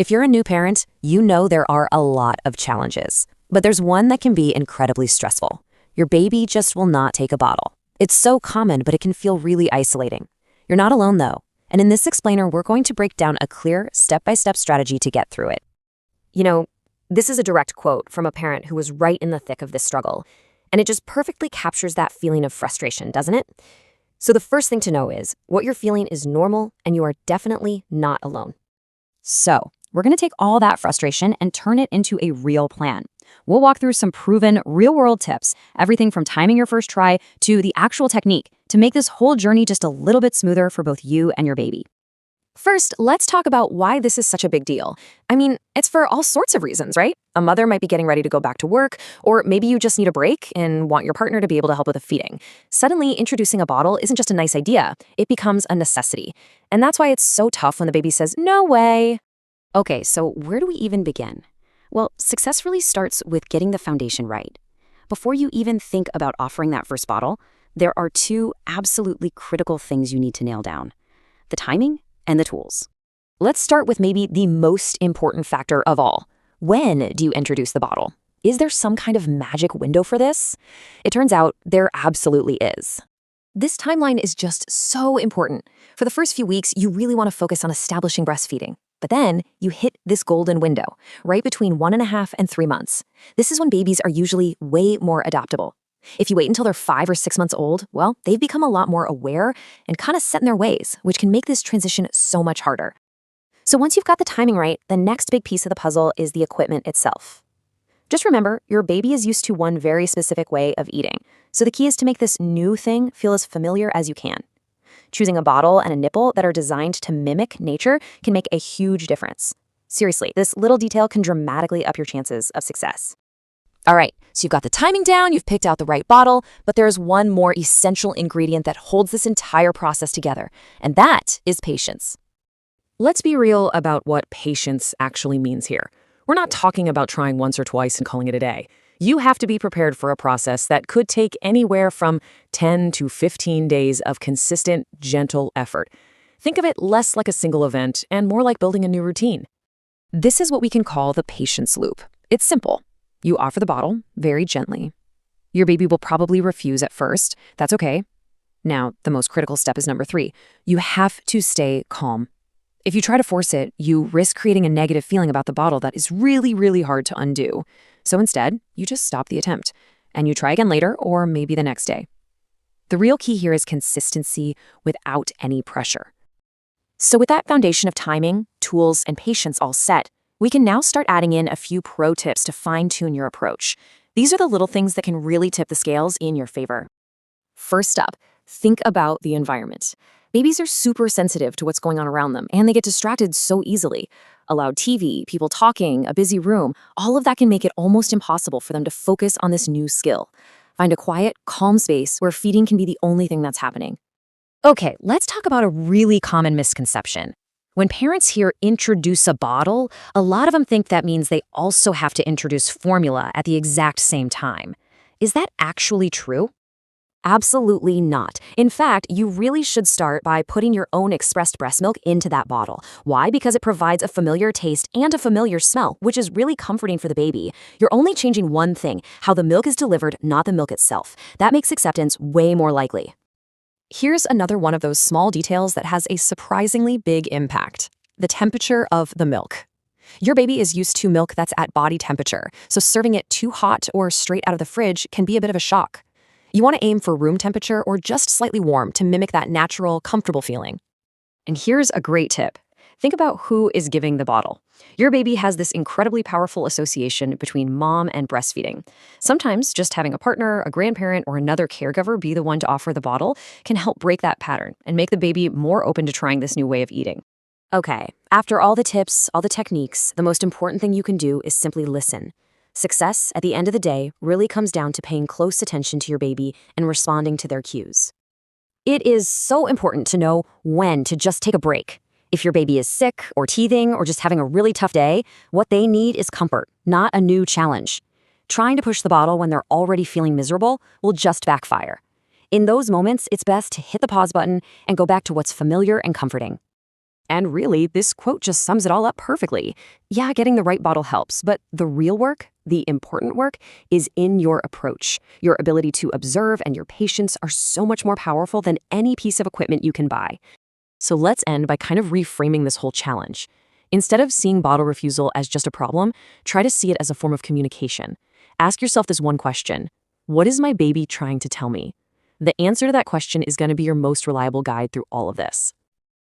If you're a new parent, you know there are a lot of challenges. But there's one that can be incredibly stressful. Your baby just will not take a bottle. It's so common, but it can feel really isolating. You're not alone, though. And in this explainer, we're going to break down a clear, step-by-step strategy to get through it. You know, this is a direct quote from a parent who was right in the thick of this struggle. And it just perfectly captures that feeling of frustration, doesn't it? So the first thing to know is, what you're feeling is normal, and you are definitely not alone. So, we're going to take all that frustration and turn it into a real plan. We'll walk through some proven, real-world tips, everything from timing your first try to the actual technique, to make this whole journey just a little bit smoother for both you and your baby. First, let's talk about why this is such a big deal. I mean, it's for all sorts of reasons, right? A mother might be getting ready to go back to work, or maybe you just need a break and want your partner to be able to help with the feeding. Suddenly, introducing a bottle isn't just a nice idea, it becomes a necessity. And that's why it's so tough when the baby says, "No way." Okay, so where do we even begin? Well, success really starts with getting the foundation right. Before you even think about offering that first bottle, there are two absolutely critical things you need to nail down: the timing and the tools. Let's start with maybe the most important factor of all. When do you introduce the bottle? Is there some kind of magic window for this? It turns out there absolutely is. This timeline is just so important. For the first few weeks, you really want to focus on establishing breastfeeding. But then you hit this golden window, right between 1.5 and 3 months. This is when babies are usually way more adaptable. If you wait until they're 5 or 6 months old, well, they've become a lot more aware and kind of set in their ways, which can make this transition so much harder. So once you've got the timing right, the next big piece of the puzzle is the equipment itself. Just remember, your baby is used to one very specific way of eating, so the key is to make this new thing feel as familiar as you can. Choosing a bottle and a nipple that are designed to mimic nature can make a huge difference. Seriously, this little detail can dramatically up your chances of success. All right, so you've got the timing down, you've picked out the right bottle, but there's one more essential ingredient that holds this entire process together, and that is patience. Let's be real about what patience actually means here. We're not talking about trying once or twice and calling it a day. You have to be prepared for a process that could take anywhere from 10 to 15 days of consistent, gentle effort. Think of it less like a single event and more like building a new routine. This is what we can call the patience loop. It's simple. You offer the bottle very gently. Your baby will probably refuse at first. That's okay. Now, the most critical step is number 3. You have to stay calm. If you try to force it, you risk creating a negative feeling about the bottle that is really, really hard to undo. So instead, you just stop the attempt, and you try again later or maybe the next day. The real key here is consistency without any pressure. So with that foundation of timing, tools, and patience all set, we can now start adding in a few pro tips to fine-tune your approach. These are the little things that can really tip the scales in your favor. First up, think about the environment. Babies are super sensitive to what's going on around them, and they get distracted so easily. A loud TV, people talking, a busy room, all of that can make it almost impossible for them to focus on this new skill. Find a quiet, calm space where feeding can be the only thing that's happening. Okay, let's talk about a really common misconception. When parents hear introduce a bottle, a lot of them think that means they also have to introduce formula at the exact same time. Is that actually true? Absolutely not. In fact, you really should start by putting your own expressed breast milk into that bottle. Why? Because it provides a familiar taste and a familiar smell, which is really comforting for the baby. You're only changing one thing, how the milk is delivered, not the milk itself. That makes acceptance way more likely. Here's another one of those small details that has a surprisingly big impact: the temperature of the milk. Your baby is used to milk that's at body temperature, so serving it too hot or straight out of the fridge can be a bit of a shock. You want to aim for room temperature or just slightly warm to mimic that natural, comfortable feeling. And here's a great tip. Think about who is giving the bottle. Your baby has this incredibly powerful association between mom and breastfeeding. Sometimes just having a partner, a grandparent, or another caregiver be the one to offer the bottle can help break that pattern and make the baby more open to trying this new way of eating. Okay, after all the tips, all the techniques, the most important thing you can do is simply listen. Success, at the end of the day, really comes down to paying close attention to your baby and responding to their cues. It is so important to know when to just take a break. If your baby is sick or teething or just having a really tough day, what they need is comfort, not a new challenge. Trying to push the bottle when they're already feeling miserable will just backfire. In those moments, it's best to hit the pause button and go back to what's familiar and comforting. And really, this quote just sums it all up perfectly. Yeah, getting the right bottle helps, but the real work, the important work, is in your approach. Your ability to observe and your patience are so much more powerful than any piece of equipment you can buy. So let's end by kind of reframing this whole challenge. Instead of seeing bottle refusal as just a problem, try to see it as a form of communication. Ask yourself this one question: what is my baby trying to tell me? The answer to that question is going to be your most reliable guide through all of this.